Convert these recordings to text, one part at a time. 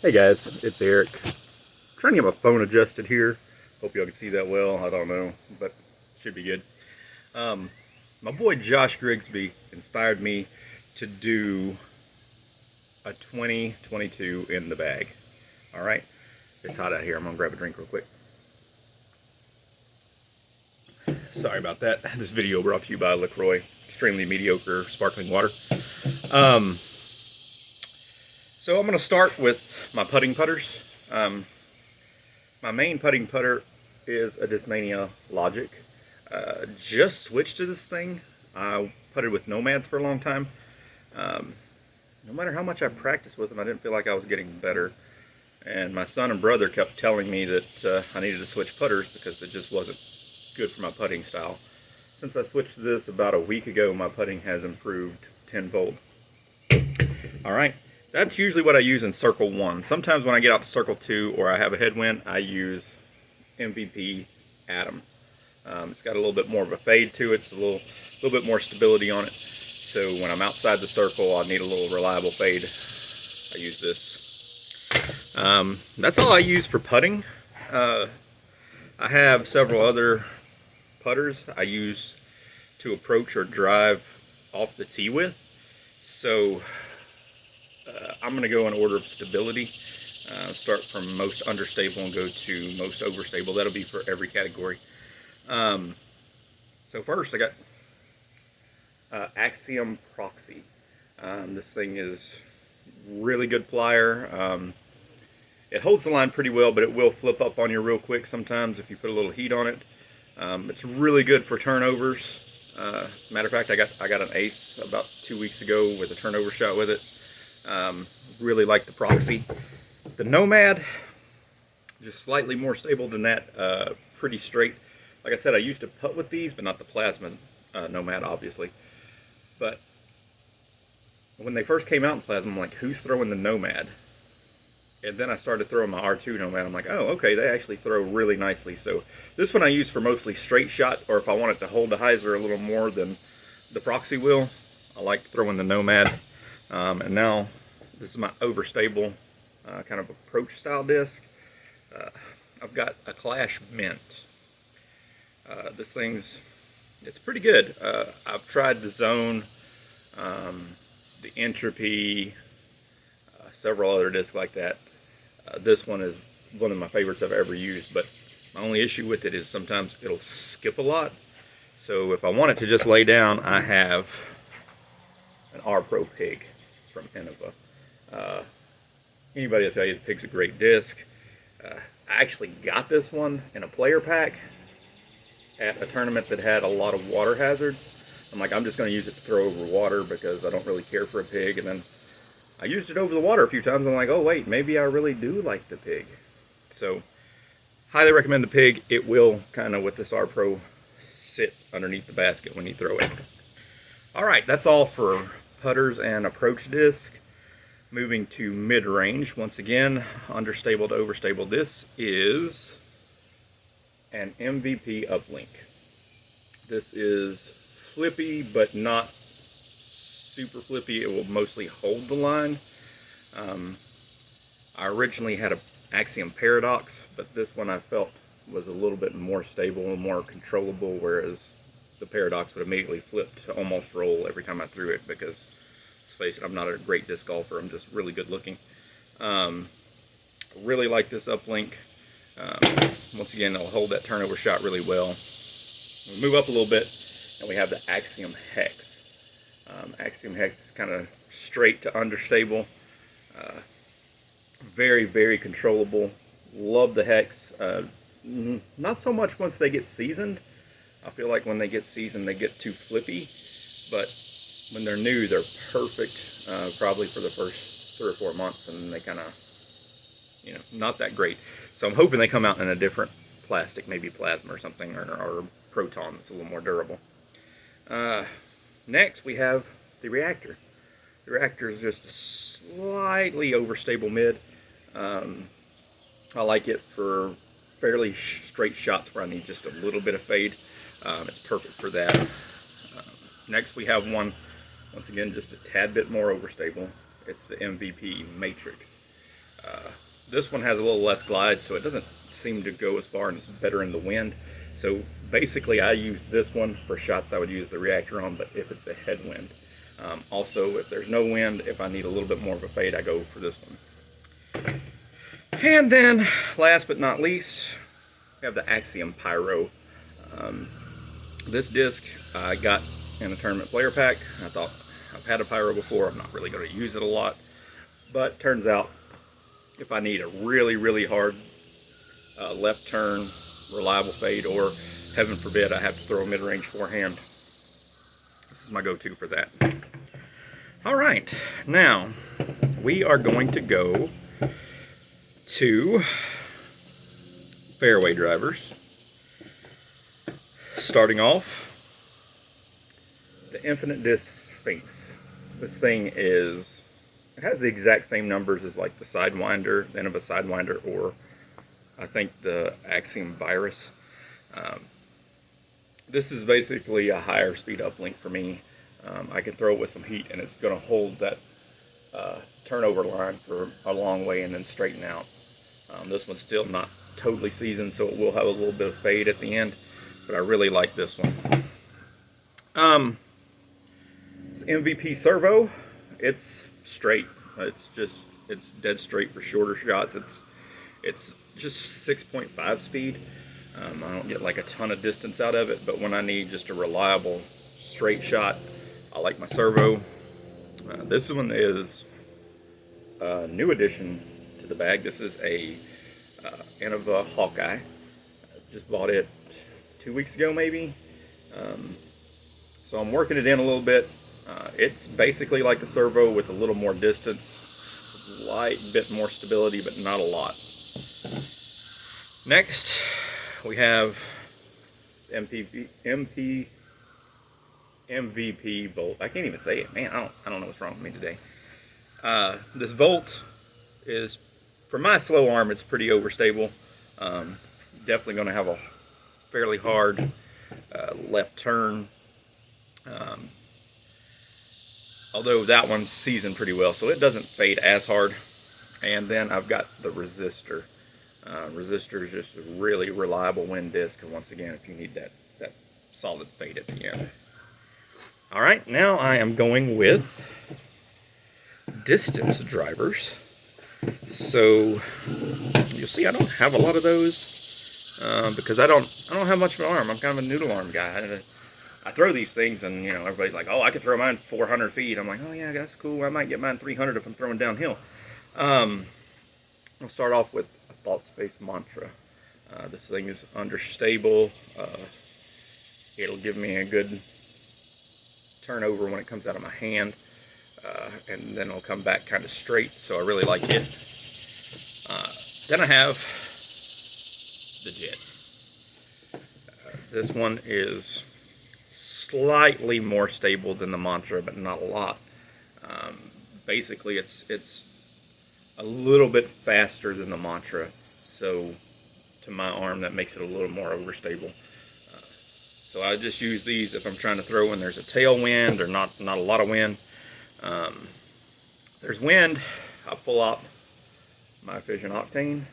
Hey guys, it's Eric. Trying to get my phone adjusted here. Hope y'all can see that well. I don't know, but should be good. Um, my boy Josh Grigsby inspired me to do a 2022 in the bag. All right, it's hot out here. I'm gonna grab a drink real quick. Sorry about that. This video brought to you by LaCroix, extremely mediocre sparkling water. So I'm gonna start with my putting putters. My main putting putter is a Discmania Logic. Just switched to this thing. I putted with Nomads for a long time. No matter how much I practiced with them, I didn't feel like I was getting better. And my son and brother kept telling me that I needed to switch putters because it just wasn't good for my putting style. Since I switched to this about a week ago, my putting has improved tenfold. All right, that's usually what I use in Circle 1. Sometimes when I get out to Circle 2 or I have a headwind, I use MVP Atom. It's got a little bit more of a fade to it. It's a little bit more stability on it. So when I'm outside the circle, I need a little reliable fade. I use this. That's all I use for putting. I have several other putters I use to approach or drive off the tee with. So I'm going to go in order of stability. Start from most understable and go to most overstable. That'll be for every category. So first I got Axiom Proxy. This thing is really good flyer. It holds the line pretty well, but it will flip up on you real quick sometimes if you put a little heat on it. It's really good for turnovers. Matter of fact, I got an ace about 2 weeks ago with a turnover shot with it. Really like the Proxy. The Nomad, just slightly more stable than that. Pretty straight. Like I said, I used to putt with these, but not the Plasma Nomad, obviously. But when they first came out in Plasma, I'm like, who's throwing the Nomad? And then I started throwing my R2 Nomad. I'm like, oh, okay, they actually throw really nicely. So this one I use for mostly straight shot, or if I want it to hold the hyzer a little more than the Proxy will, I like throwing the Nomad. And now this is my overstable kind of approach style disc. I've got a Clash Mint. This it's pretty good. I've tried the Zone, the Entropy, several other discs like that. This one is one of my favorites I've ever used, but my only issue with it is sometimes it'll skip a lot. So if I want it to just lay down, I have an R-Pro Pig from Innova. Anybody will tell you the Pig's a great disc. I actually got this one in a player pack at a tournament that had a lot of water hazards. I'm like, I'm just going to use it to throw over water because I don't really care for a Pig. And then I used it over the water a few times. I'm like, oh wait, maybe I really do like the Pig. So, highly recommend the Pig. It will kind of, with this R-Pro, sit underneath the basket when you throw it. All right, that's all for putters and approach disc. Moving to mid-range, once again, understable to overstable. This is an MVP Uplink. This is flippy, but not super flippy. It will mostly hold the line. I originally had an Axiom Paradox, but this one I felt was a little bit more stable and more controllable, whereas the Paradox would immediately flip to almost roll every time I threw it because, let's face it, I'm not a great disc golfer. I'm just really good looking. Really like this Uplink. Once again, it'll hold that turnover shot really well. We'll move up a little bit, and we have the Axiom Hex. Axiom Hex is kind of straight to understable. Very, very controllable. Love the Hex. Not so much once they get seasoned. I feel like when they get seasoned, they get too flippy. But when they're new, they're perfect. Probably for the first 3 or 4 months, and they kind of, not that great. So I'm hoping they come out in a different plastic, maybe Plasma or something, or Proton that's a little more durable. Next, we have the Reactor. The Reactor is just a slightly overstable mid. I like it for fairly straight shots where I need just a little bit of fade. It's perfect for that. Next, we have one, once again, just a tad bit more overstable. It's the MVP Matrix. This one has a little less glide, so it doesn't seem to go as far, and it's better in the wind. So basically I use this one for shots I would use the reactor on, but if it's a headwind. Also, if there's no wind, if I need a little bit more of a fade, I go for this one. And then, last but not least, we have the Axiom Pyro. This disc I got in a tournament player pack. I thought, I've had a Pyro before, I'm not really going to use it a lot, but turns out if I need a really, really hard left turn, reliable fade, or heaven forbid I have to throw a mid-range forehand, this is my go-to for that. All right, now we are going to go to fairway drivers. Starting off, the Infinite Disc Sphinx. This thing it has the exact same numbers as like the Sidewinder, the Innova Sidewinder, or I think the Axiom Virus. This is basically a higher speed uplink for me. I can throw it with some heat and it's going to hold that turnover line for a long way and then straighten out. This one's still not totally seasoned, so it will have a little bit of fade at the end, but I really like this one. It's MVP servo. It's straight. It's dead straight for shorter shots. It's just 6.5 speed. I don't get like a ton of distance out of it, but when I need just a reliable straight shot, I like my servo. This one is a new addition to the bag. This is a Innova Hawkeye. I just bought it 2 weeks ago maybe. So I'm working it in a little bit. It's basically like the servo with a little more distance, slight bit more stability, but not a lot. Next, we have MVP Volt. I can't even say it, man. I don't know what's wrong with me today. This Volt is, for my slow arm, it's pretty overstable. Definitely going to have a fairly hard left turn. Although that one's seasoned pretty well, so it doesn't fade as hard. And then I've got the Resistor. Resistor is just a really reliable wind disc, and once again, if you need that solid fade at the end. All right, now I am going with distance drivers. So you'll see I don't have a lot of those because I don't have much of an arm. I'm kind of a noodle arm guy. I throw these things, and you know, everybody's like, "Oh, I could throw mine 400 feet." I'm like, "Oh yeah, that's cool. I might get mine 300 if I'm throwing downhill." I'll start off with a Thought Space Mantra. This thing is understable. It'll give me a good turnover when it comes out of my hand, and then it'll come back kind of straight. So I really like it. Then I have the Jet. This one is slightly more stable than the Mantra, but not a lot. Basically, it's a little bit faster than the Mantra, so to my arm that makes it a little more overstable. So I just use these if I'm trying to throw when there's a tailwind or not a lot of wind. If there's wind, I pull out my Fission Octane.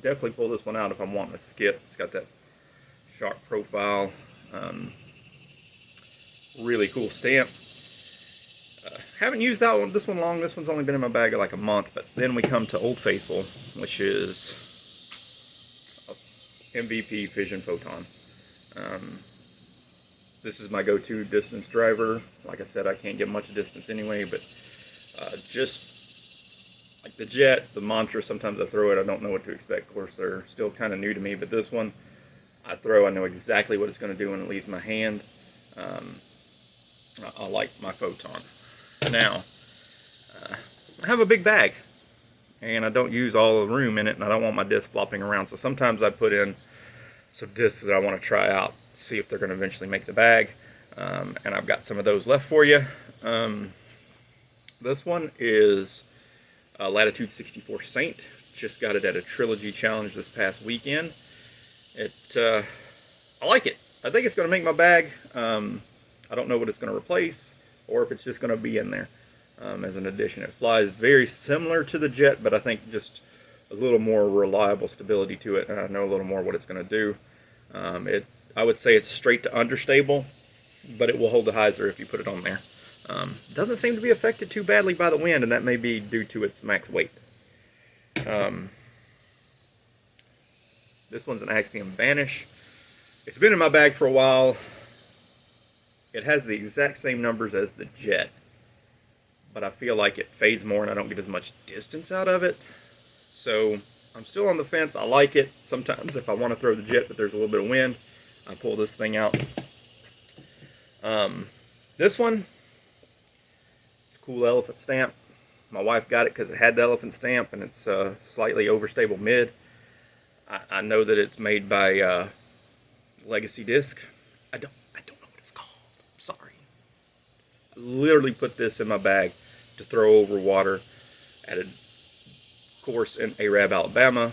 Definitely pull this one out if I'm wanting to skip. It's got that sharp profile. Really cool stamp. Haven't used this one long. This one's only been in my bag like a month. But then we come to Old Faithful, which is MVP Fission Photon. This is my go-to distance driver. Like I said, I can't get much distance anyway, but just like the Jet, the Mantra, sometimes I throw it, I don't know what to expect. Of course, they're still kind of new to me, but this one, I know exactly what it's going to do when it leaves my hand. I like my Photon. Now, I have a big bag, and I don't use all the room in it, and I don't want my disc flopping around, so sometimes I put in some discs that I want to try out, see if they're going to eventually make the bag, and I've got some of those left for you. This one is Latitude 64 Saint. Just got it at a Trilogy Challenge this past weekend. I like it. I think it's going to make my bag. I don't know what it's going to replace or if it's just going to be in there. as an addition. It flies very similar to the Jet, but I think just a little more reliable stability to it, and I know a little more what it's going to do. I would say it's straight to understable, but it will hold the hyzer if you put it on there. Doesn't seem to be affected too badly by the wind, and that may be due to its max weight. This one's an Axiom Vanish. It's been in my bag for a while. It has the exact same numbers as the Jet, but I feel like it fades more and I don't get as much distance out of it. So I'm still on the fence. I like it. Sometimes if I want to throw the Jet but there's a little bit of wind, I pull this thing out. This one, cool elephant stamp. My wife got it because it had the elephant stamp, and it's slightly overstable mid. I know that it's made by Legacy Disc. I don't know what it's called. I'm sorry. I literally put this in my bag to throw over water at a course in Arab, Alabama,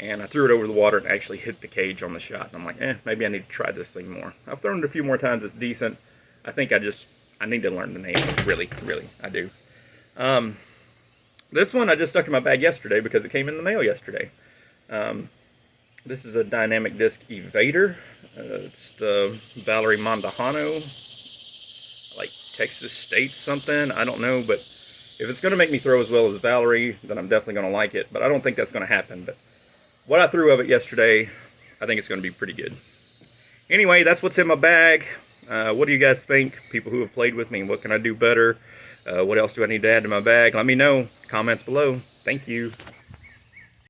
and I threw it over the water and actually hit the cage on the shot. And I'm like, maybe I need to try this thing more. I've thrown it a few more times. It's decent. I think I need to learn the name. Really, I do. This one I just stuck in my bag yesterday because it came in the mail yesterday. This is a Dynamic Disc Evader. It's the Valerie Mondahano, like Texas State something. I don't know, but if it's going to make me throw as well as Valerie, then I'm definitely going to like it. But I don't think that's going to happen. But what I threw of it yesterday, I think it's going to be pretty good. Anyway, that's what's in my bag. What do you guys think? People who have played with me, what can I do better? What else do I need to add to my bag? Let me know. Comments below. Thank you.